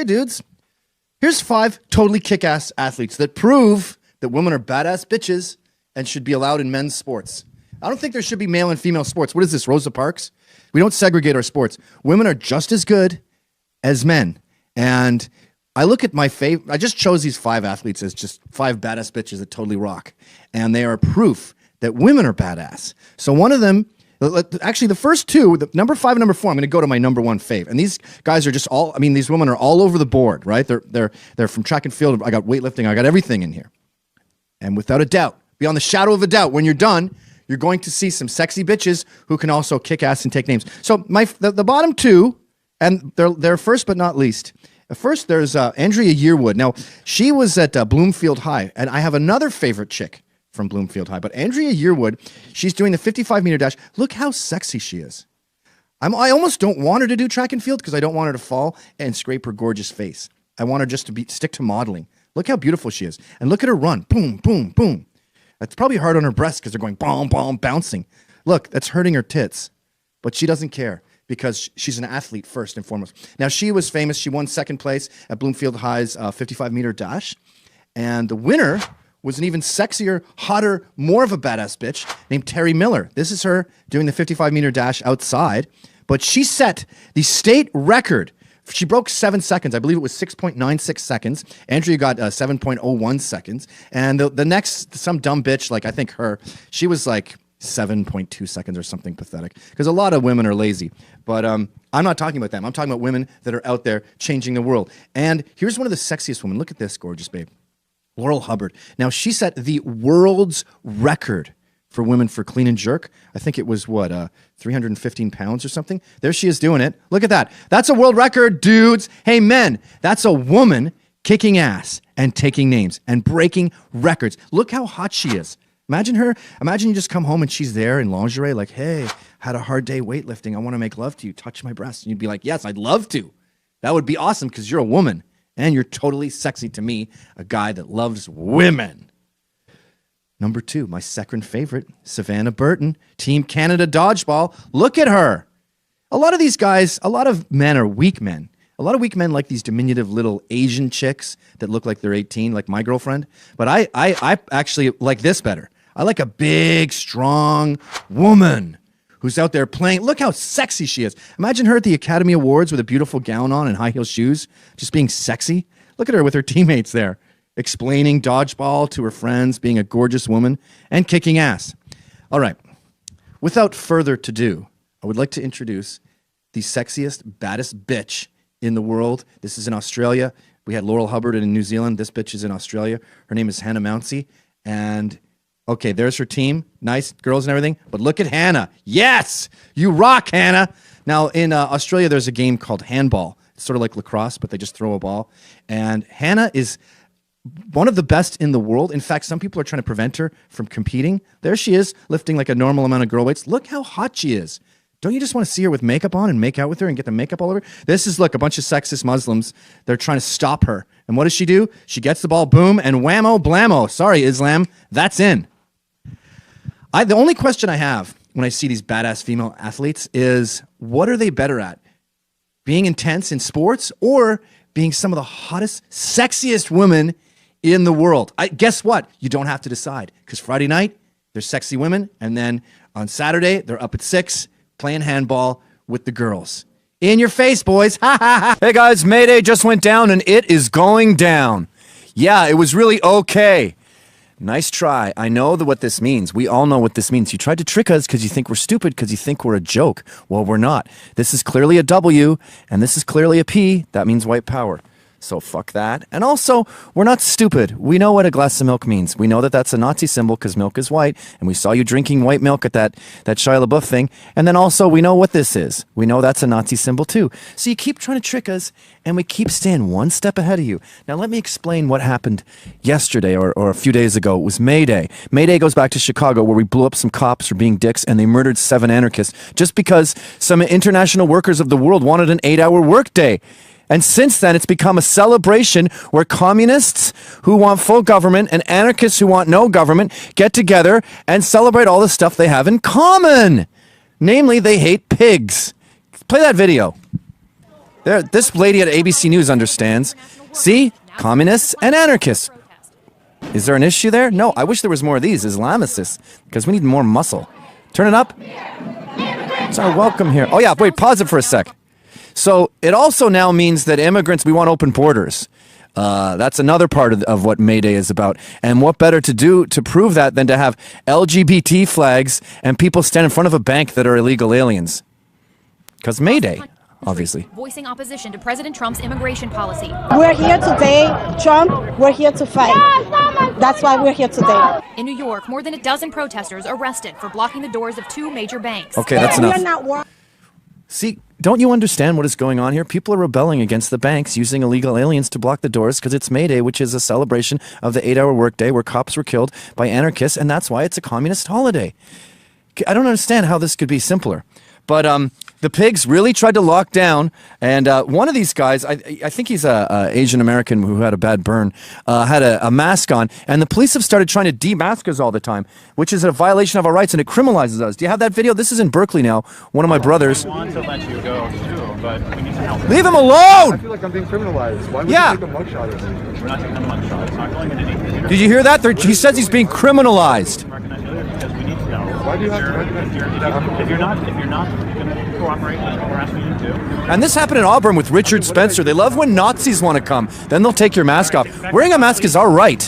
Hey, dudes. Here's 5 totally kick-ass athletes that prove that women are badass bitches and should be allowed in men's sports. I don't think there should be male and female sports. What is this, Rosa Parks? We don't segregate our sports. Women are just as good as men. And I look at my favorite. I just chose these 5 athletes as just 5 badass bitches that totally rock. And they are proof that women are badass. So one of them, actually the first 2, the number 5 and number 4, I'm going to go to my number 1 fave. And these guys are just all, I mean, these women are all over the board, right? They're from track and field. I got weightlifting. I got everything in here. And without a doubt, beyond the shadow of a doubt, when you're done, you're going to see some sexy bitches who can also kick ass and take names. So the bottom 2, and they're first but not least. First, there's Andrea Yearwood. Now, she was at Bloomfield High, and I have another favorite chick from Bloomfield High. But Andrea Yearwood, she's doing the 55-meter dash. Look how sexy she is. I almost don't want her to do track and field because I don't want her to fall and scrape her gorgeous face. I want her just to stick to modeling. Look how beautiful she is. And look at her run. Boom, boom, boom. That's probably hard on her breasts because they're going boom, boom, bouncing. Look, that's hurting her tits. But she doesn't care because she's an athlete first and foremost. Now, she was famous. She won 2nd place at Bloomfield High's 55-meter dash. And the winner was an even sexier, hotter, more of a badass bitch named Terry Miller. This is her doing the 55-meter dash outside. But she set the state record. She broke 7 seconds. I believe it was 6.96 seconds. Andrea got 7.01 seconds. And the next, some dumb bitch, like I think her, she was like 7.2 seconds or something pathetic. Because a lot of women are lazy. But I'm not talking about them. I'm talking about women that are out there changing the world. And here's one of the sexiest women. Look at this gorgeous babe. Laurel Hubbard. Now, she set the world's record for women for clean and jerk. I think it was, 315 pounds or something? There she is doing it. Look at that. That's a world record, dudes. Hey, men, that's a woman kicking ass and taking names and breaking records. Look how hot she is. Imagine her. Imagine you just come home and she's there in lingerie like, hey, had a hard day weightlifting. I want to make love to you. Touch my breasts. And you'd be like, yes, I'd love to. That would be awesome because you're a woman. And you're totally sexy to me, a guy that loves women. Number 2, my second favorite, Savannah Burton, Team Canada Dodgeball. Look at her. A lot of these guys, a lot of men are weak men. A lot of weak men like these diminutive little Asian chicks that look like they're 18, like my girlfriend. But I actually like this better. I like a big, strong woman who's out there playing. Look how sexy she is. Imagine her at the Academy Awards with a beautiful gown on and high heel shoes, just being sexy. Look at her with her teammates there, explaining dodgeball to her friends, being a gorgeous woman, and kicking ass. All right. Without further ado, I would like to introduce the sexiest, baddest bitch in the world. This is in Australia. We had Laurel Hubbard in New Zealand. This bitch is in Australia. Her name is Hannah Mounsey. And okay, there's her team. Nice girls and everything. But look at Hannah. Yes! You rock, Hannah! Now, in Australia, there's a game called handball. It's sort of like lacrosse, but they just throw a ball. And Hannah is one of the best in the world. In fact, some people are trying to prevent her from competing. There she is, lifting like a normal amount of girl weights. Look how hot she is. Don't you just want to see her with makeup on and make out with her and get the makeup all over her? This is, look, a bunch of sexist Muslims. They're trying to stop her. And what does she do? She gets the ball, boom, and whammo, blammo. Sorry, Islam. That's in. The only question I have when I see these badass female athletes is, what are they better at? Being intense in sports or being some of the hottest, sexiest women in the world? Guess what? You don't have to decide because Friday night, there's sexy women. And then on Saturday, they're up at 6 playing handball with the girls. In your face, boys. Ha, ha, ha. Hey, guys, Mayday just went down and it is going down. Yeah, it was really okay. Nice try. I know what this means. We all know what this means. You tried to trick us because you think we're stupid, because you think we're a joke. Well, we're not. This is clearly a W, and this is clearly a P. That means white power. So fuck that. And also, we're not stupid. We know what a glass of milk means. We know that that's a Nazi symbol because milk is white, and we saw you drinking white milk at that Shia LaBeouf thing. And then also, we know what this is. We know that's a Nazi symbol too. So you keep trying to trick us, and we keep staying one step ahead of you. Now, let me explain what happened yesterday or a few days ago. It was May Day. May Day goes back to Chicago, where we blew up some cops for being dicks, and they murdered 7 anarchists just because some international workers of the world wanted an 8-hour workday. And since then, it's become a celebration where communists who want full government and anarchists who want no government get together and celebrate all the stuff they have in common. Namely, they hate pigs. Play that video. There, this lady at ABC News understands. See? Communists and anarchists. Is there an issue there? No, I wish there was more of these Islamicists, because we need more muscle. Turn it up. It's our welcome here. Oh yeah, wait, pause it for a sec. So it also now means that immigrants, we want open borders. That's another part of what May Day is about. And what better to do to prove that than to have LGBT flags and people stand in front of a bank that are illegal aliens? Because May Day, obviously. Voicing opposition to President Trump's immigration policy. We're here today, Trump, we're here to fight. That's why we're here today. In New York, more than a dozen protesters arrested for blocking the doors of 2 major banks. Okay, that's enough. See, don't you understand what is going on here? People are rebelling against the banks using illegal aliens to block the doors because it's May Day, which is a celebration of the 8-hour workday where cops were killed by anarchists, and that's why it's a communist holiday. I don't understand how this could be simpler. But the pigs really tried to lock down, and one of these guys, I think he's a Asian American who had a bad burn, had a mask on, and the police have started trying to demask us all the time, which is a violation of our rights, and it criminalizes us. Do you have that video? This is in Berkeley now. One of my brothers. I want to let you go too, but we need to help. Leave him alone! I feel like I'm being criminalized. Why would you take a mugshot or something? We're not taking a mugshot. It's not going in anything. Did you hear that? He says he's being criminalized. Because we need to know. Why do you have to recognize if you're not going to cooperate with what we're asking you to. And this happened in Auburn with Richard Spencer. They love when Nazis want to come. Then they'll take your mask off. Wearing a mask is our right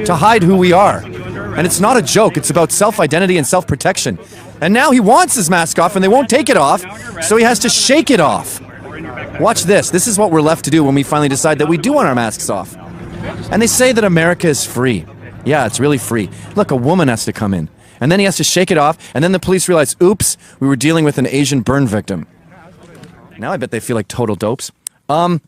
to hide who we are. And it's not a joke. It's about self-identity and self-protection. And now he wants his mask off and they won't take it off, so he has to shake it off. Watch this. This is what we're left to do when we finally decide that we do want our masks off. And they say that America is free. Yeah, it's really free. Look, a woman has to come in. And then he has to shake it off, and then the police realize, oops, we were dealing with an Asian burn victim. Now I bet they feel like total dopes. And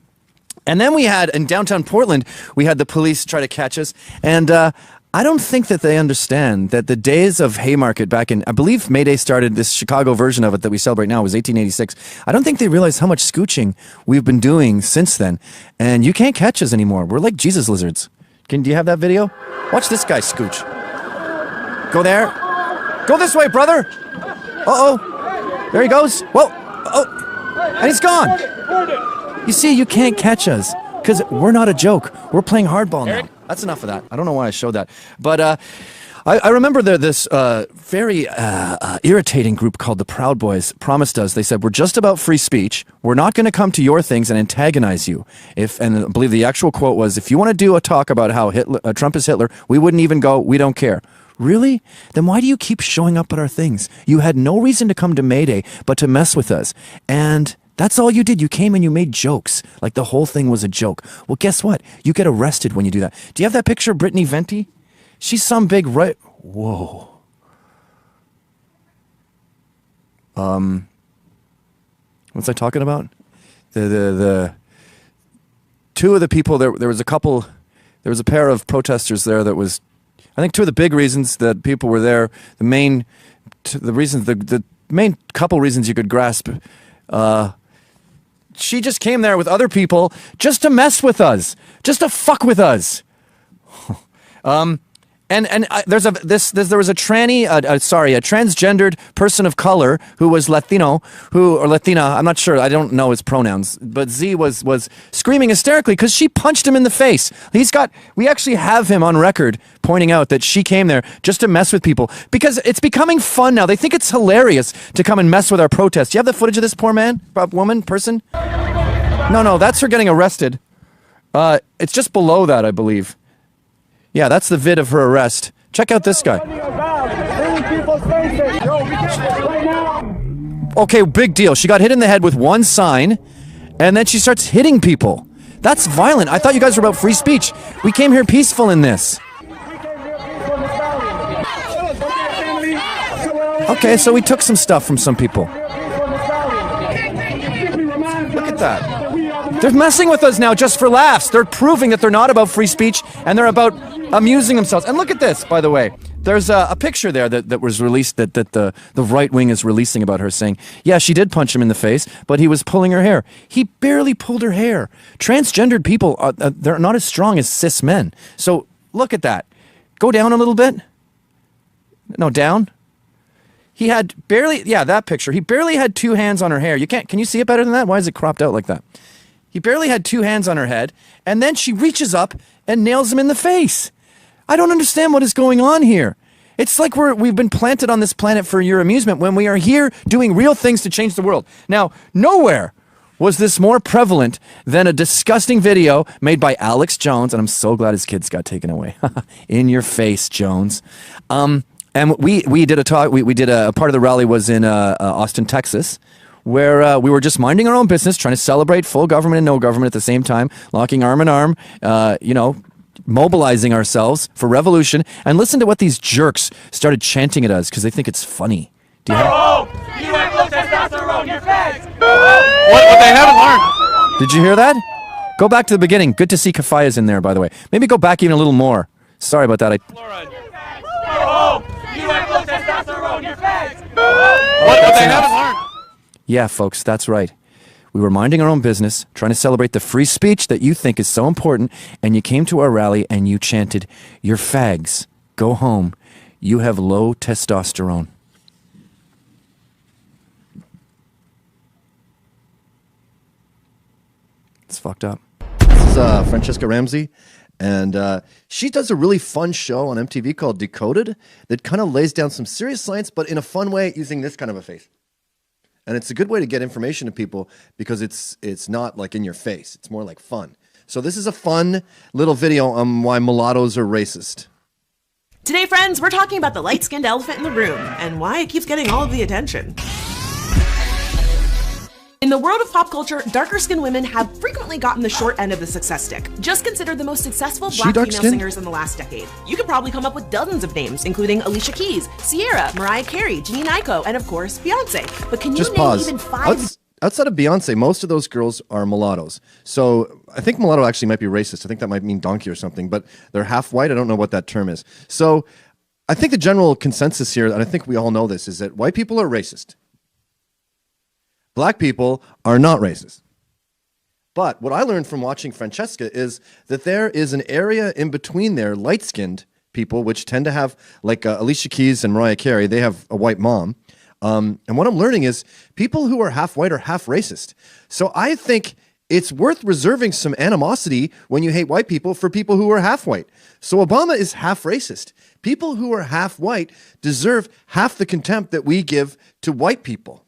then we had, in downtown Portland, we had the police try to catch us, and I don't think that they understand that the days of Haymarket back in, I believe May Day started, this Chicago version of it that we celebrate now was 1886. I don't think they realize how much scooching we've been doing since then, and you can't catch us anymore. We're like Jesus lizards. Do you have that video? Watch this guy scooch. Go there. Go this way, brother. Uh-oh. There he goes. Whoa. Oh. And he's gone. You see, you can't catch us because we're not a joke. We're playing hardball now. That's enough of that. I don't know why I showed that. But I remember this very irritating group called the Proud Boys promised us. They said, we're just about free speech. We're not going to come to your things and antagonize you. And I believe the actual quote was, if you want to do a talk about how Trump is Hitler, we wouldn't even go. We don't care. Really? Then why do you keep showing up at our things? You had no reason to come to May Day but to mess with us. And that's all you did. You came and you made jokes. Like the whole thing was a joke. Well, guess what? You get arrested when you do that. Do you have that picture of Brittany Venti? She's some big right... Whoa. What's I talking about? The two of the people, there was a couple... There was a pair of protesters there that was... I think two of the big reasons that people were there, the main couple reasons you could grasp, she just came there with other people just to mess with us, just to fuck with us. And there was a transgendered person of color who was Latino, or Latina, I'm not sure, I don't know his pronouns, but Z was screaming hysterically because she punched him in the face. We actually have him on record pointing out that she came there just to mess with people because it's becoming fun now. They think it's hilarious to come and mess with our protests. Do you have the footage of this poor man, woman, person? No, that's her getting arrested. It's just below that, I believe. Yeah, that's the vid of her arrest. Check out this guy. Okay, big deal. She got hit in the head with one sign, and then she starts hitting people. That's violent. I thought you guys were about free speech. We came here peaceful in this. Okay, so we took some stuff from some people. Look at that. They're messing with us now just for laughs. They're proving that they're not about free speech, and they're about amusing themselves. And look at this, by the way. There's a picture there that was released that the right wing is releasing about her, saying, yeah, she did punch him in the face, but he was pulling her hair. He barely pulled her hair. Transgendered people, they're not as strong as cis men. So look at that. Go down a little bit. No, down. He had barely, yeah, that picture. He barely had two hands on her hair. Can you see it better than that? Why is it cropped out like that? He barely had two hands on her head, and then she reaches up and nails him in the face. I don't understand what is going on here. It's like we've been planted on this planet for your amusement when we are here doing real things to change the world. Now, nowhere was this more prevalent than a disgusting video made by Alex Jones, and I'm so glad his kids got taken away. In your face, Jones. And we did a talk. We did a part of the rally was in Austin, Texas, where we were just minding our own business, trying to celebrate full government and no government at the same time, locking arm in arm, mobilizing ourselves for revolution. And listen to what these jerks started chanting at us because they think it's funny. Do you have... You have low testosterone, you're fags! What they haven't learned. Did you hear that? Go back to the beginning. Good to see Kafaya's in there, by the way. Maybe go back even a little more. Sorry about that. You have low testosterone, you're fags! What they haven't learned. Yeah, folks, that's right. We were minding our own business, trying to celebrate the free speech that you think is so important, and you came to our rally and you chanted, "You're fags. Go home. You have low testosterone." It's fucked up. This is Francesca Ramsey, and she does a really fun show on MTV called Decoded that kind of lays down some serious science, but in a fun way using this kind of a face. And it's a good way to get information to people because it's not like in your face. It's more like fun. So this is a fun little video on why mulattoes are racist. Today, friends, we're talking about the light-skinned elephant in the room and why it keeps getting all of the attention. In the world of pop culture, darker-skinned women have frequently gotten the short end of the success stick. Just consider the most successful black female singers in the last decade. You could probably come up with dozens of names, including Alicia Keys, Ciara, Mariah Carey, Janine Aiko, and of course, Beyonce. But can you name even five? Outside of Beyonce, most of those girls are mulattoes. So I think mulatto actually might be racist. I think that might mean donkey or something, but they're half white. I don't know what that term is. So I think the general consensus here, and I think we all know this, is that white people are racist. Black people are not racist. But what I learned from watching Francesca is that there is an area in between there, light-skinned people, which tend to have, like Alicia Keys and Mariah Carey, they have a white mom. And what I'm learning is people who are half white are half racist. So I think it's worth reserving some animosity when you hate white people for people who are half white. So Obama is half racist. People who are half white deserve half the contempt that we give to white people.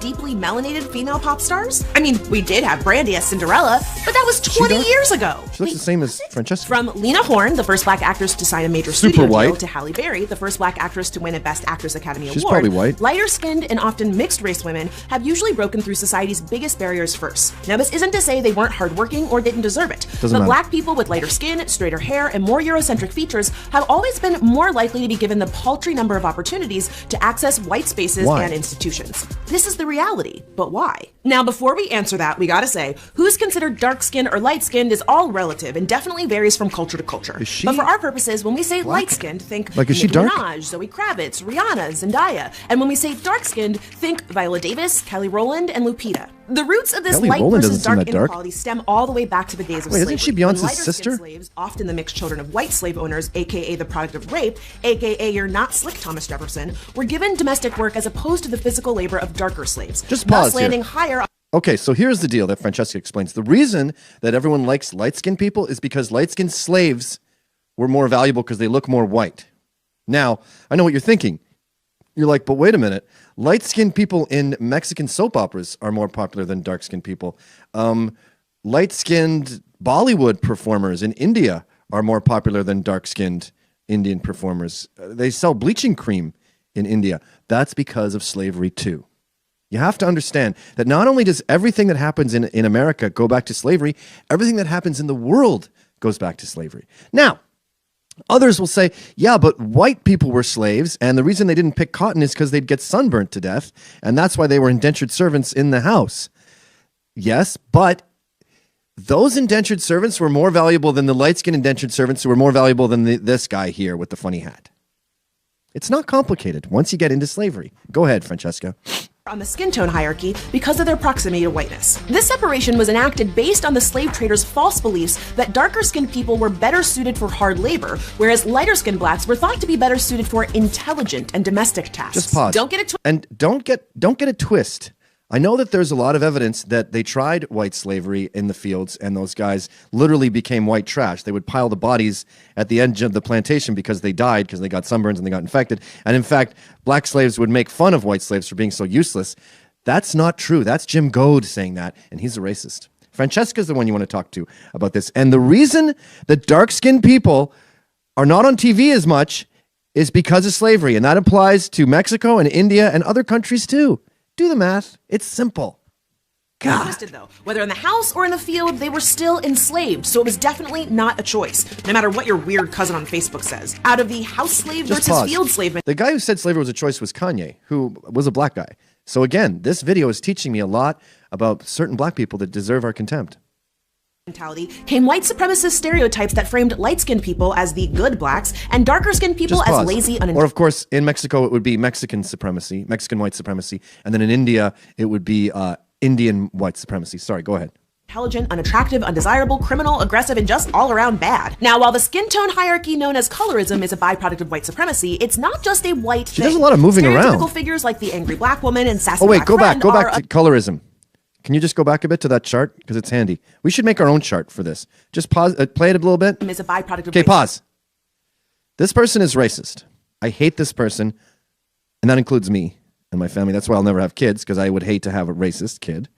Deeply melanated female pop stars? I mean, we did have Brandy as Cinderella, but that was 20 years ago. She looks the same as Francesca. From Lena Horne, the first black actress to sign a major studio deal, to Halle Berry, the first black actress to win a Best Actress Academy Award. She's probably white. Lighter-skinned and often mixed-race women have usually broken through society's biggest barriers first. Now, this isn't to say they weren't hardworking or didn't deserve it, but black people with lighter skin, straighter hair, and more Eurocentric features have always been more likely to be given the paltry number of opportunities to access white spaces and institutions. This is the reality. But why? Now, before we answer that, we gotta say, who's considered dark-skinned or light-skinned is all relative and definitely varies from culture to culture. But for our purposes, when we say light-skinned, think like, Nicki Minaj, Zoe Kravitz, Rihanna, Zendaya. And when we say dark-skinned, think Viola Davis, Kelly Rowland, and Lupita. The roots of this light versus dark inequality stem all the way back to the days of slavery. Isn't she Beyonce's sister? Slaves, often the mixed children of white slave owners, aka the product of rape, aka you're not slick Thomas Jefferson, were given domestic work as opposed to the physical labor of darker slaves. Just pause landing here. Higher. Okay, so here's the deal that Francesca explains. The reason that everyone likes light-skinned people is because light-skinned slaves were more valuable because they look more white. Now, I know what you're thinking. You're like, but wait a minute. Light-skinned people in Mexican soap operas are more popular than dark-skinned people. Light-skinned Bollywood performers in India are more popular than dark-skinned Indian performers. They sell bleaching cream in India. That's because of slavery too. You have to understand that not only does everything that happens in America go back to slavery, everything that happens in the world goes back to slavery. Now, others will say, yeah, but white people were slaves, and the reason they didn't pick cotton is because they'd get sunburnt to death, and that's why they were indentured servants in the house. Yes, but those indentured servants were more valuable than the light-skinned indentured servants who were more valuable than this guy here with the funny hat. It's not complicated once you get into slavery. Go ahead, Francesca. On the skin tone hierarchy because of their proximity to whiteness. This separation was enacted based on the slave traders' false beliefs that darker-skinned people were better suited for hard labor, whereas lighter-skinned blacks were thought to be better suited for intelligent and domestic tasks. Just pause. Don't get it and don't get a twist. I know that there's a lot of evidence that they tried white slavery in the fields, and those guys literally became white trash. They would pile the bodies at the edge of the plantation because they died, because they got sunburns and they got infected. And in fact, black slaves would make fun of white slaves for being so useless. That's not true. That's Jim Goad saying that, and he's a racist. Francesca's the one you want to talk to about this. And the reason that dark-skinned people are not on TV as much is because of slavery, and that applies to Mexico and India and other countries too. Do the math. It's simple. God. Though. Whether in the house or in the field, they were still enslaved, so it was definitely not a choice, no matter what your weird cousin on Facebook says. Out of the house slave versus field slave... The guy who said slavery was a choice was Kanye, who was a black guy. So again, this video is teaching me a lot about certain black people that deserve our contempt. Mentality came white supremacist stereotypes that framed light-skinned people as the good blacks and darker-skinned people as lazy, Or of course, in Mexico, it would be Mexican supremacy, Mexican white supremacy. And then in India, it would be Indian white supremacy. Sorry, go ahead. Intelligent, unattractive, undesirable, criminal, aggressive, and just all around bad. Now, while the skin tone hierarchy known as colorism is a byproduct of white supremacy, it's not just a white thing. She does a lot of moving around. Stereotypical figures like the angry black woman and sassy black friend go back to colorism. Can you just go back a bit to that chart? Because it's handy. We should make our own chart for this. Just pause, play it a little bit. Is a byproduct of okay, pause. This person is racist. I hate this person, and that includes me and my family. That's why I'll never have kids, because I would hate to have a racist kid.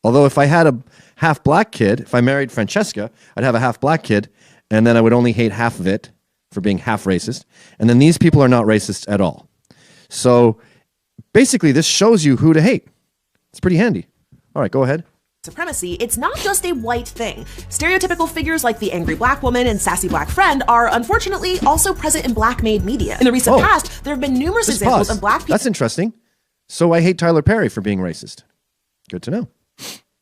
Although if I had a half-black kid, if I married Francesca, I'd have a half-black kid, and then I would only hate half of it for being half racist. And then these people are not racist at all. So basically, this shows you who to hate. It's pretty handy. All right, go ahead. Supremacy, it's not just a white thing. Stereotypical figures like the angry black woman and sassy black friend are unfortunately also present in black-made media. In the recent past, there have been numerous examples of black people. That's interesting. So I hate Tyler Perry for being racist. Good to know.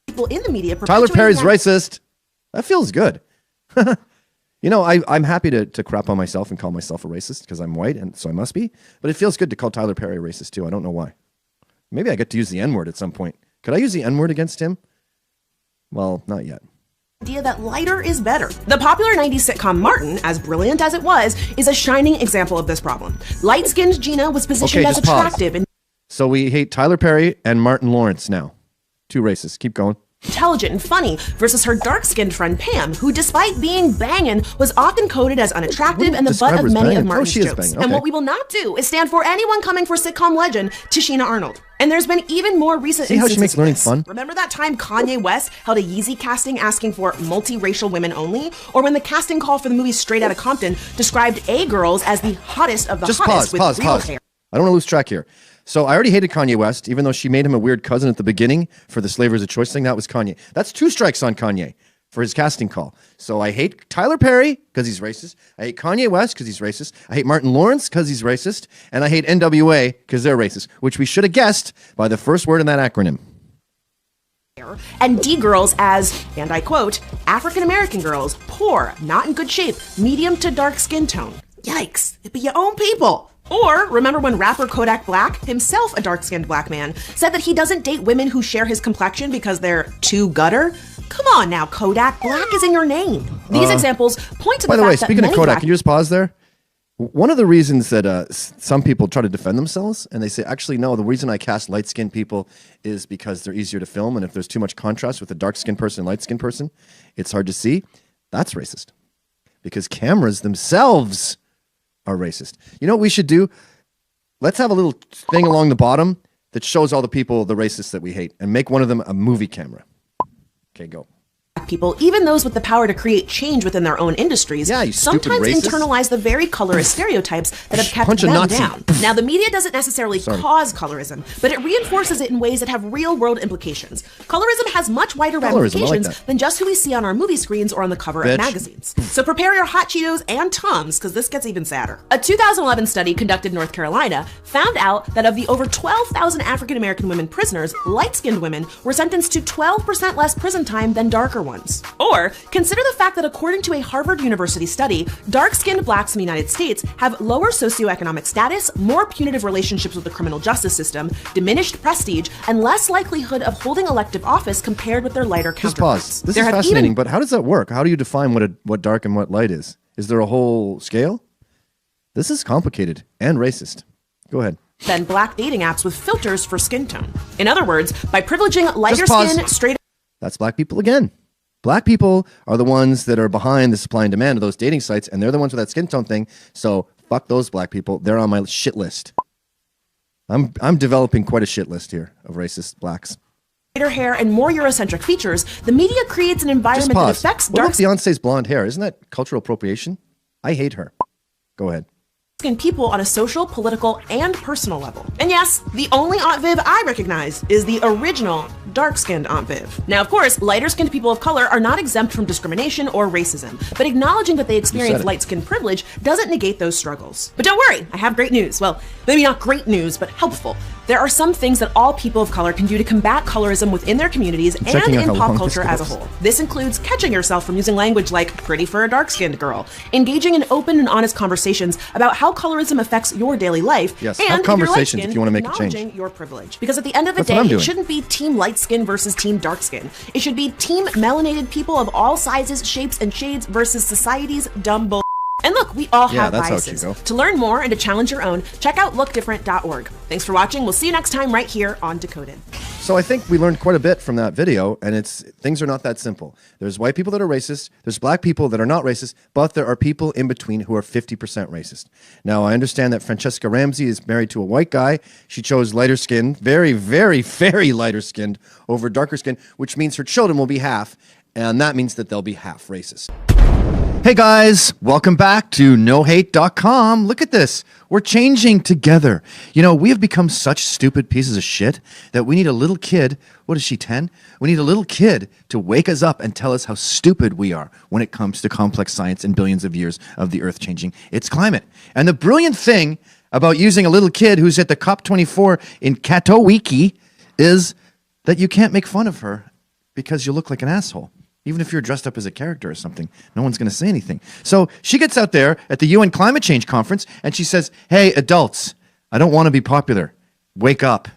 People in the media. Tyler Perry's racist. That feels good. You know, I'm happy to crap on myself and call myself a racist because I'm white, and so I must be. But it feels good to call Tyler Perry a racist too. I don't know why. Maybe I get to use the N-word at some point. Could I use the N-word against him? Well, not yet. Idea that lighter is better. The popular 90s sitcom Martin, as brilliant as it was, is a shining example of this problem. Light-skinned Gina was positioned as attractive and so we hate Tyler Perry and Martin Lawrence now. Two racists. Keep going. Intelligent and funny versus her dark-skinned friend Pam, who despite being bangin', was often coded as unattractive and the butt of many of Martin's jokes. And what we will not do is stand for anyone coming for sitcom legend Tashina Arnold. And there's been even more recent See how she makes learning fun? Remember that time Kanye West held a Yeezy casting asking for multiracial women only? Or when the casting call for the movie Straight Outta Compton described A-girls as the hottest of the hottest with real hair? I don't want to lose track here. So I already hated Kanye West, even though she made him a weird cousin at the beginning for the slavery as a choice thing. That was Kanye. That's 2 strikes on Kanye for his casting call. So I hate Tyler Perry because he's racist. I hate Kanye West because he's racist. I hate Martin Lawrence because he's racist. And I hate NWA because they're racist, which we should have guessed by the first word in that acronym. And D-girls as, and I quote, African-American girls, poor, not in good shape, medium to dark skin tone. Yikes, it'd be your own people. Or, remember when rapper Kodak Black, himself a dark-skinned black man, said that he doesn't date women who share his complexion because they're too gutter? Come on now, Kodak, black is in your name. These examples point to the fact that By the way, speaking of Kodak, can you just pause there? One of the reasons that some people try to defend themselves, and they say, actually, no, the reason I cast light-skinned people is because they're easier to film, and if there's too much contrast with a dark-skinned person and light-skinned person, it's hard to see. That's racist. Because cameras themselves are racist. You know what we should do? Let's have a little thing along the bottom that shows all the people, the racists that we hate, and make one of them a movie camera. Okay, go. People, even those with the power to create change within their own industries, sometimes internalize the very colorist stereotypes that have kept them down. Now, the media doesn't necessarily cause colorism, but it reinforces it in ways that have real-world implications. Colorism has much wider ramifications than just who we see on our movie screens or on the cover of magazines. So prepare your hot Cheetos and Tums, because this gets even sadder. A 2011 study conducted in North Carolina found out that of the over 12,000 African-American women prisoners, light-skinned women were sentenced to 12% less prison time than darker ones. Or consider the fact that according to a Harvard University study, dark-skinned blacks in the United States have lower socioeconomic status, more punitive relationships with the criminal justice system, diminished prestige, and less likelihood of holding elective office compared with their lighter counterparts. Just pause. This is fascinating, but how does that work? How do you define what dark and what light is? Is there a whole scale? This is complicated and racist. Go ahead. Than black dating apps with filters for skin tone. In other words, by privileging lighter skin, straight. That's black people again. Black people are the ones that are behind the supply and demand of those dating sites, and they're the ones with that skin tone thing. So fuck those black people. They're on my shit list. I'm developing quite a shit list here of racist blacks. Straighter hair and more Eurocentric features, the media creates an environment that affects dark. What about Beyonce's blonde hair? Isn't that cultural appropriation? I hate her. Go ahead. People on a social, political, and personal level. And yes, the only Aunt Viv I recognize is the original dark-skinned Aunt Viv. Now, of course, lighter-skinned people of color are not exempt from discrimination or racism, but acknowledging that they experience light-skinned privilege doesn't negate those struggles. But don't worry, I have great news. Well, maybe not great news, but helpful. There are some things that all people of color can do to combat colorism within their communities and in pop culture as a whole. This includes catching yourself from using language like pretty for a dark-skinned girl, engaging in open and honest conversations about how colorism affects your daily life, and have conversations if you want to make a change. Your privilege. Because at the end of the day, it shouldn't be team light skin versus team dark skin. It should be team melanated people of all sizes, shapes, and shades versus society's dumb bull. And look, we all have biases. To learn more and to challenge your own, check out lookdifferent.org. Thanks for watching. We'll see you next time right here on Decoded. So I think we learned quite a bit from that video, and things are not that simple. There's white people that are racist, there's black people that are not racist, but there are people in between who are 50% racist. Now, I understand that Francesca Ramsey is married to a white guy. She chose lighter skin, very, very, very lighter skinned over darker skin, which means her children will be half, and that means that they'll be half racist. Hey guys, welcome back to nohate.com. Look at this. We're changing together. You know, we have become such stupid pieces of shit that we need a little kid. What is she, 10? We need a little kid to wake us up and tell us how stupid we are when it comes to complex science and billions of years of the earth changing its climate. And the brilliant thing about using a little kid who's at the COP24 in Katowice is that you can't make fun of her because you look like an asshole. Even if you're dressed up as a character or something, no one's going to say anything. So she gets out there at the UN Climate Change Conference and she says, hey, adults, I don't want to be popular. Wake up.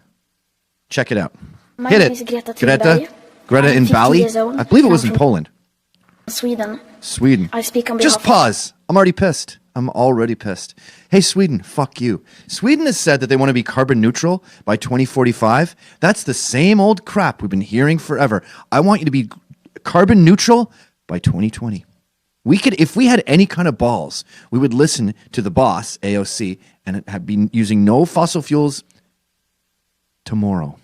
Check it out. Hit it. Greta in Bali? I believe it was in Poland. Sweden. I speak on behalf Just pause. I'm already pissed. Hey, Sweden, fuck you. Sweden has said that they want to be carbon neutral by 2045. That's the same old crap we've been hearing forever. I want you to be carbon neutral by 2020. We could, if we had any kind of balls, we would listen to the boss, AOC, and have been using no fossil fuels tomorrow.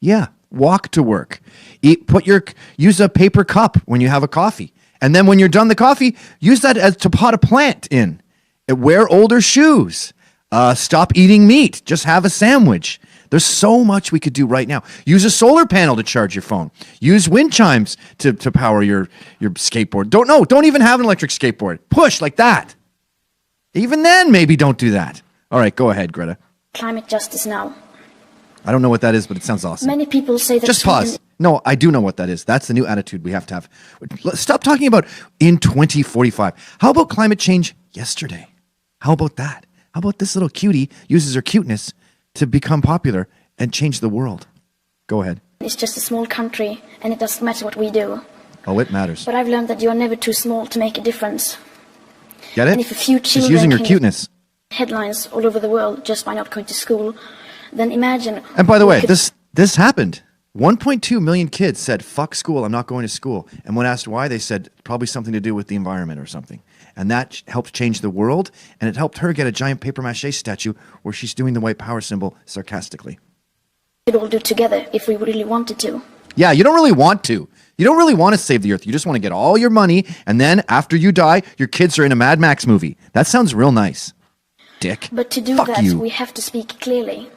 Yeah, walk to work. Use a paper cup when you have a coffee. And then when you're done the coffee, use that as to pot a plant in. Wear older shoes. Stop eating meat. Just have a sandwich. There's so much we could do right now. Use a solar panel to charge your phone. Use wind chimes to power your skateboard. Don't even have an electric skateboard. Push like that. Even then, maybe don't do that. All right, go ahead, Greta. Climate justice now. I don't know what that is, but it sounds awesome. Many people say that. Just pause. No, I do know what that is. That's the new attitude we have to have. Stop talking about in 2045. How about climate change yesterday? How about that? How about this little cutie uses her cuteness to become popular and change the world? Go ahead. It's just a small country, and it doesn't matter what we do. Oh, it matters. But I've learned that you are never too small to make a difference. Get it? And if a few children She's using her cuteness. Headlines all over the world just by not going to school, then imagine. And by the way, this happened. 1.2 million kids said, fuck school, I'm not going to school. And when asked why, they said probably something to do with the environment or something. And that helped change the world, and it helped her get a giant papier-mâché statue where she's doing the white power symbol sarcastically. We could all do together if we really wanted to. Yeah, you don't really want to. You don't really want to save the earth. You just want to get all your money, and then after you die, your kids are in a Mad Max movie. That sounds real nice. Dick. But to do that, we have to speak clearly,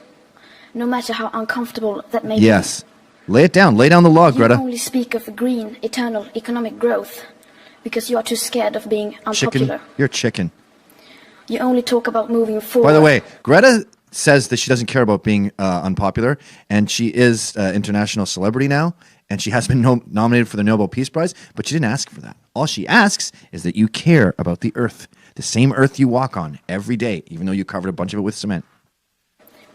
no matter how uncomfortable that may be. Yes. Lay it down. Lay down the law, Greta. You only speak of green, eternal economic growth because you are too scared of being unpopular. Chicken. You're chicken. You only talk about moving forward. By the way, Greta says that she doesn't care about being unpopular, and she is an international celebrity now, and she has been nominated for the Nobel Peace Prize, but she didn't ask for that. All she asks is that you care about the earth, the same earth you walk on every day, even though you covered a bunch of it with cement.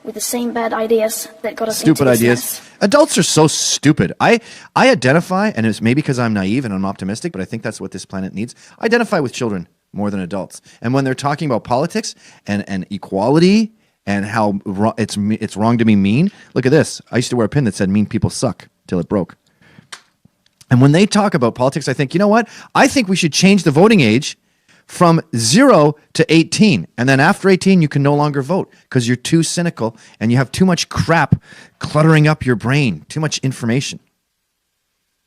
With the same bad ideas that got us stupid into this ideas. mess. Adults are so stupid. I identify, and it's maybe because I'm naive and I'm optimistic, but I think that's what this planet needs. I identify with children more than adults. And when they're talking about politics and equality and how it's wrong to be mean. Look at this. I used to wear a pin that said "Mean people suck" till it broke. And when they talk about politics, I think, you know what? I think we should change the voting age from 0 to 18. And then after 18, you can no longer vote because you're too cynical and you have too much crap cluttering up your brain, too much information.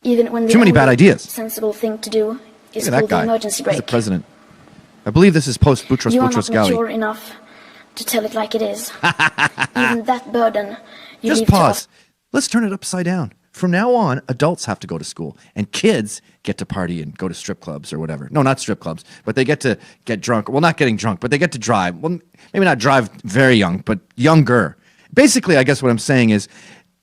Even when too many bad ideas. Sensible thing to do is Look at call that guy. the emergency brake. He's the president. I believe this is post Boutros You are Boutros not mature Ghali. enough to tell it like it is. Even that burden you Just leave to pause. us. Let's turn it upside down. From now on, adults have to go to school, and kids get to party and go to strip clubs or whatever. No, not strip clubs, but they get to get drunk. Well, not getting drunk, but they get to drive. Well, maybe not drive very young, but younger. Basically, I guess what I'm saying is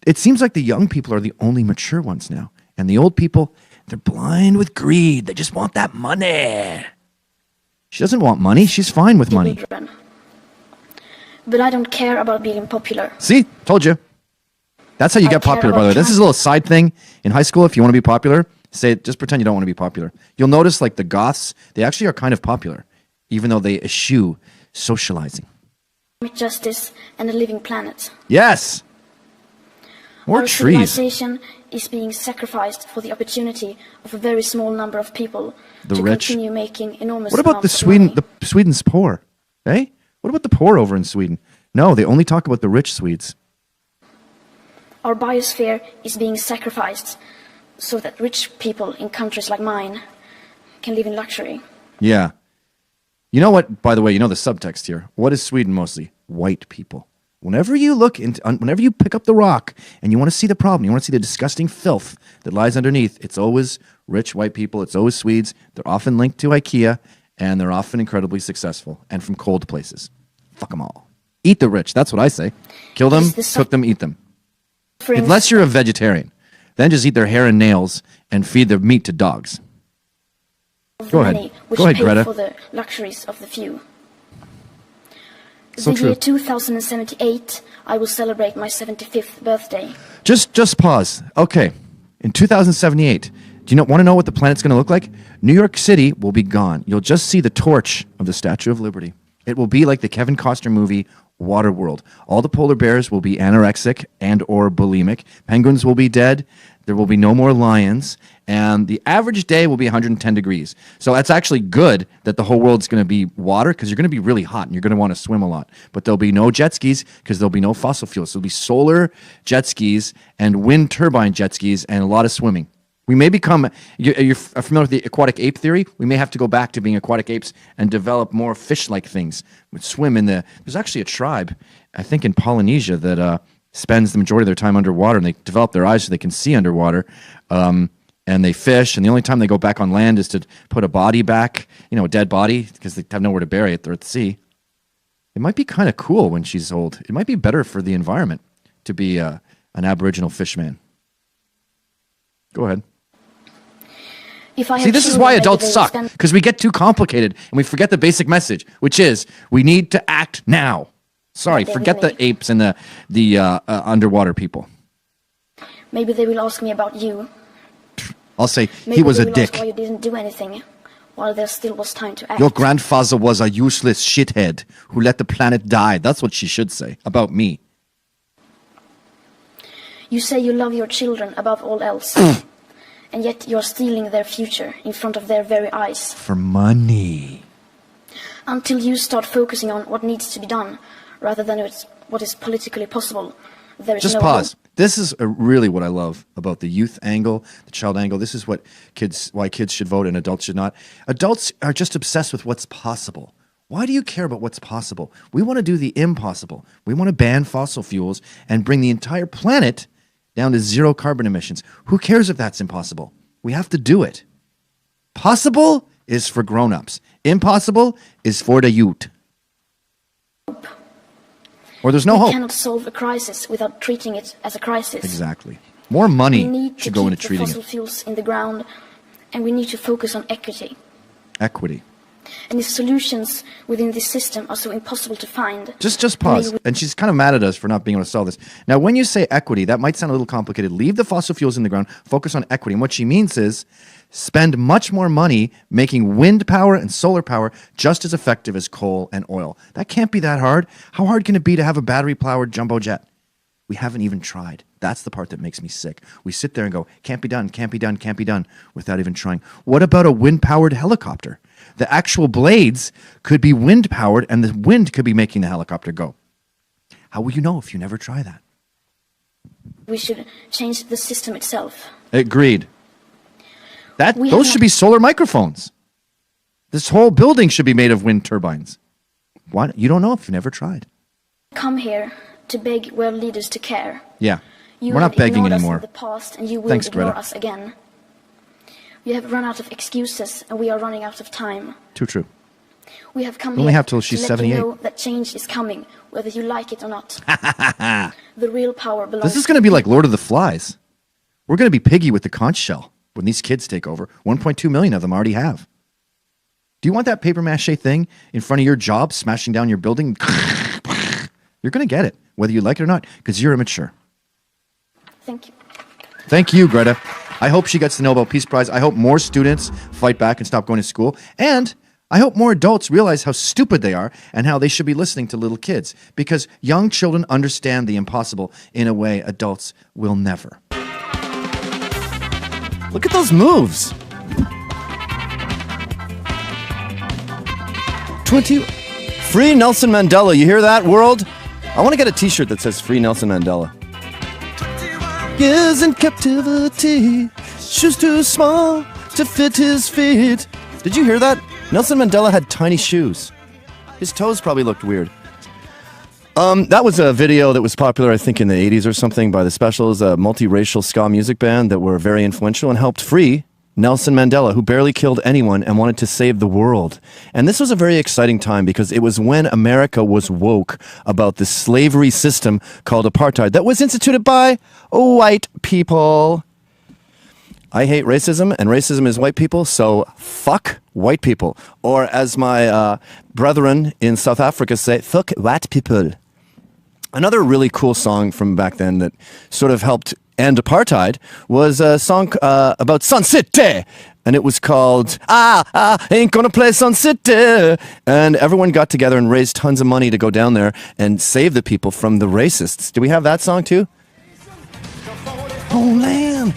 it seems like the young people are the only mature ones now, and the old people, they're blind with greed. They just want that money. She doesn't want money. She's fine with money. But I don't care about being popular. See? Told you. That's how you get popular, by the way. This is a little side thing in high school. If you want to be popular, just pretend you don't want to be popular. You'll notice like the goths, they actually are kind of popular, even though they eschew socializing. Justice and a living planet. Yes! More Our trees. civilization is being sacrificed for the opportunity of a very small number of people The to rich. continue making enormous What about the amounts of money. Sweden's poor? Eh? What about the poor over in Sweden? No, they only talk about the rich Swedes. Our biosphere is being sacrificed so that rich people in countries like mine can live in luxury. Yeah. You know what, by the way, you know the subtext here. What is Sweden mostly? White people. Whenever you whenever you pick up the rock and you want to see the problem, you want to see the disgusting filth that lies underneath, it's always rich white people, it's always Swedes. They're often linked to IKEA, and they're often incredibly successful and from cold places. Fuck them all. Eat the rich, that's what I say. Kill them, cook them, eat them. Unless you're a vegetarian. Then just eat their hair and nails and feed their meat to dogs. Go ahead. Which Go ahead, pay Greta. for the luxuries of the few. So the true. year 2078, I will celebrate my 75th birthday. Just pause. Okay. In 2078, do you want to know what the planet's going to look like? New York City will be gone. You'll just see the torch of the Statue of Liberty. It will be like the Kevin Costner movie Waterworld. All the polar bears will be anorexic and or bulimic. Penguins will be dead. There will be no more lions. And the average day will be 110 degrees. So that's actually good that the whole world's going to be water because you're going to be really hot and you're going to want to swim a lot. But there'll be no jet skis because there'll be no fossil fuels. So there'll be solar jet skis and wind turbine jet skis and a lot of swimming. We may become, you're familiar with the aquatic ape theory? We may have to go back to being aquatic apes and develop more fish-like things. We swim in there's actually a tribe, I think in Polynesia, that spends the majority of their time underwater, and they develop their eyes so they can see underwater, and they fish, and the only time they go back on land is to put a body back, a dead body, because they have nowhere to bury it. They're at the sea. It might be kind of cool when she's old. It might be better for the environment to be an Aboriginal fishman. Go ahead. See, this is why adults suck, because we get too complicated and we forget the basic message, which is we need to act now. Sorry, forget the apes and the underwater people. Maybe they will ask me about you. I'll say Maybe he was they a will dick. ask why you didn't do anything while there still was time to act. Your grandfather was a useless shithead who let the planet die. That's what she should say about me. You say you love your children above all else. And yet you're stealing their future in front of their very eyes. For money. Until you start focusing on what needs to be done, rather than what is politically possible, there is Just no pause. hope. This is really what I love about the youth angle, the child angle. This is why kids should vote and adults should not. Adults are just obsessed with what's possible. Why do you care about what's possible? We want to do the impossible. We want to ban fossil fuels and bring the entire planet down to 0 carbon emissions. Who cares if that's impossible? We have to do it. Possible is for grown-ups. Impossible is for the youth. Or there's no We hope. cannot solve a crisis without treating it as a crisis. Exactly. More We money need should to go into keep the treating fossil it. fuels in the ground, and we need to focus on equity. Equity. And if solutions within this system are so impossible to find, Just pause. And she's kind of mad at us for not being able to solve this. Now, when you say equity, that might sound a little complicated. Leave the fossil fuels in the ground. Focus on equity. And what she means is spend much more money making wind power and solar power just as effective as coal and oil. That can't be that hard. How hard can it be to have a battery-powered jumbo jet? We haven't even tried. That's the part that makes me sick. We sit there and go, can't be done, can't be done, can't be done, without even trying. What about a wind-powered helicopter? The actual blades could be wind-powered, and the wind could be making the helicopter go. How will you know if you never try that? We should change the system itself. Agreed. Those should be solar microphones. This whole building should be made of wind turbines. Why? You don't know if you've never tried. Come here to beg world leaders to care. Yeah. You We're not begging ignored us anymore. in the past, and you will Thanks, ignore Greta. us again. We have run out of excuses, and we are running out of time. Too true. We have come We only here have till she's to let 78. you know that change is coming, whether you like it or not. The real power belongs. This is going to be like Lord of the Flies. We're going to be piggy with the conch shell when these kids take over. 1.2 million of them already have. Do you want that paper mache thing in front of your job smashing down your building? You're going to get it, whether you like it or not, because you're immature. Thank you. Thank you, Greta. I hope she gets the Nobel Peace Prize. I hope more students fight back and stop going to school. And I hope more adults realize how stupid they are and how they should be listening to little kids. Because young children understand the impossible in a way adults will never. Look at those moves. 20. Free Nelson Mandela. You hear that, world? I want to get a t-shirt that says Free Nelson Mandela. Years in captivity, shoes too small to fit his feet. Did you hear that? Nelson Mandela had tiny shoes. His toes probably looked weird. That was a video that was popular, I think, in the 80s or something by the Specials, a multiracial ska music band that were very influential and helped free Nelson Mandela, who barely killed anyone and wanted to save the world. And this was a very exciting time because it was when America was woke about the slavery system called apartheid that was instituted by white people. I hate racism, and racism is white people, so fuck white people. Or as my brethren in South Africa say, fuck white people. Another really cool song from back then that sort of helped end apartheid was a song about Sun City. And it was called, Ain't Gonna Play Sun City. And everyone got together and raised tons of money to go down there and save the people from the racists. Do we have that song too? Homeland.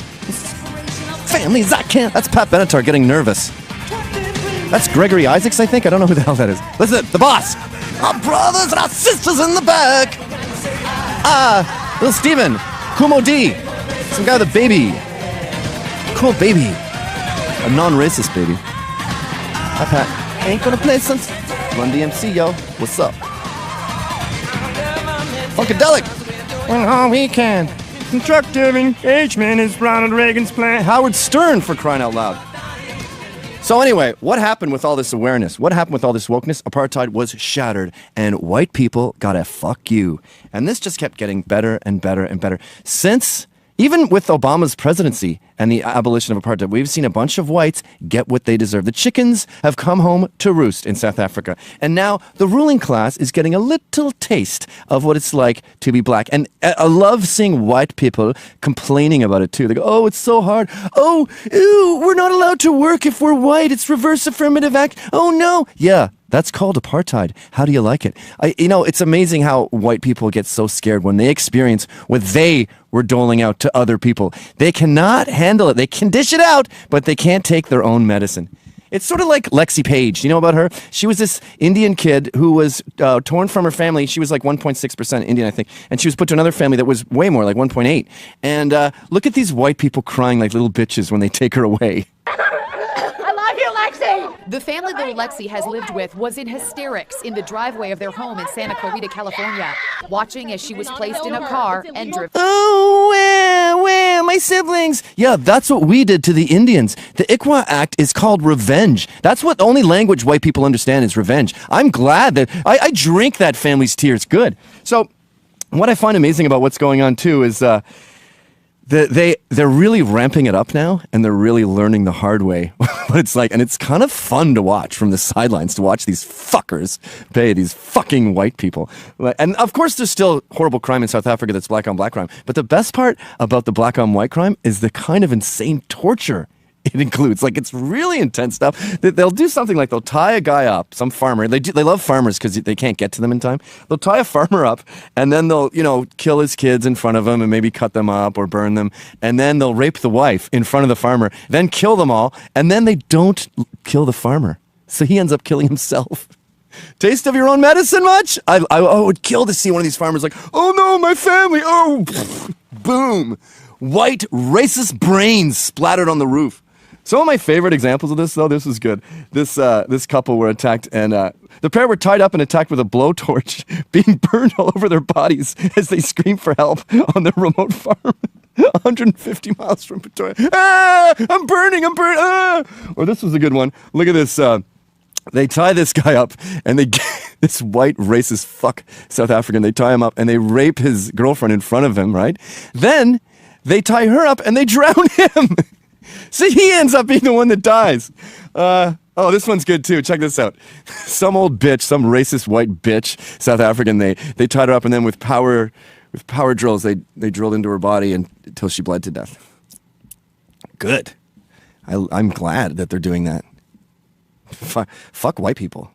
Families I can't. That's Pat Benatar getting nervous. That's Gregory Isaacs, I think. I don't know who the hell that is. Listen, the boss. Our brothers and our sisters in the back. Little Steven. Kumo D. Some guy with a baby. Cool baby. A non-racist baby. Hi, Pat. Ain't gonna play some Run DMC, yo. What's up? Funkadelic. When all we can. Constructive engagement is Ronald Reagan's plan. Howard Stern, for crying out loud. So anyway, what happened with all this awareness? What happened with all this wokeness? Apartheid was shattered, and white people got a fuck you. And this just kept getting better and better and better. Since, even with Obama's presidency and the abolition of apartheid, we've seen a bunch of whites get what they deserve. The chickens have come home to roost in South Africa. And now the ruling class is getting a little taste of what it's like to be black. And I love seeing white people complaining about it too. They go, oh, it's so hard. Oh, ew, we're not allowed to work if we're white. It's reverse affirmative act. Oh, no. Yeah. That's called apartheid. How do you like it? It's amazing how white people get so scared when they experience what they were doling out to other people. They cannot handle it. They can dish it out, but they can't take their own medicine. It's sort of like Lexi Page. Do you know about her? She was this Indian kid who was torn from her family. She was like 1.6% Indian, I think. And she was put to another family that was way more, like 1.8. And look at these white people crying like little bitches when they take her away. The family little Lexi has lived with was in hysterics in the driveway of their home in Santa Clarita, California, watching as she was placed in a car and driven. Oh, where, my siblings? Yeah, that's what we did to the Indians. The Iqua Act is called revenge. That's what the only language white people understand is revenge. I'm glad that I drink that family's tears. Good. So what I find amazing about what's going on too is they're really ramping it up now, and they're really learning the hard way what it's like, and it's kind of fun to watch from the sidelines, to watch these fuckers pay these fucking white people. And of course there's still horrible crime in South Africa that's black on black crime, but the best part about the black on white crime is the kind of insane torture it includes. Like, it's really intense stuff. They'll do something like they'll tie a guy up, some farmer. They love farmers because they can't get to them in time. They'll tie a farmer up, and then they'll, kill his kids in front of him and maybe cut them up or burn them. And then they'll rape the wife in front of the farmer, then kill them all. And then they don't kill the farmer. So he ends up killing himself. Taste of your own medicine much? I would kill to see one of these farmers like, oh no, my family. Oh, boom. White racist brains splattered on the roof. Some of my favorite examples of this, though, this was good. This couple were attacked, and the pair were tied up and attacked with a blowtorch, being burned all over their bodies as they screamed for help on their remote farm, 150 miles from Victoria. Ah, I'm burning, ah! Or this was a good one. Look at this. They tie this guy up, and this white racist fuck South African, they tie him up, and they rape his girlfriend in front of him, right? Then they tie her up, and they drown him. See, he ends up being the one that dies. Oh, this one's good too. Check this out. Some old bitch, some racist white bitch, South African, they tied her up, and then with power drills, they drilled into her body until she bled to death. Good. I'm glad that they're doing that. Fuck white people.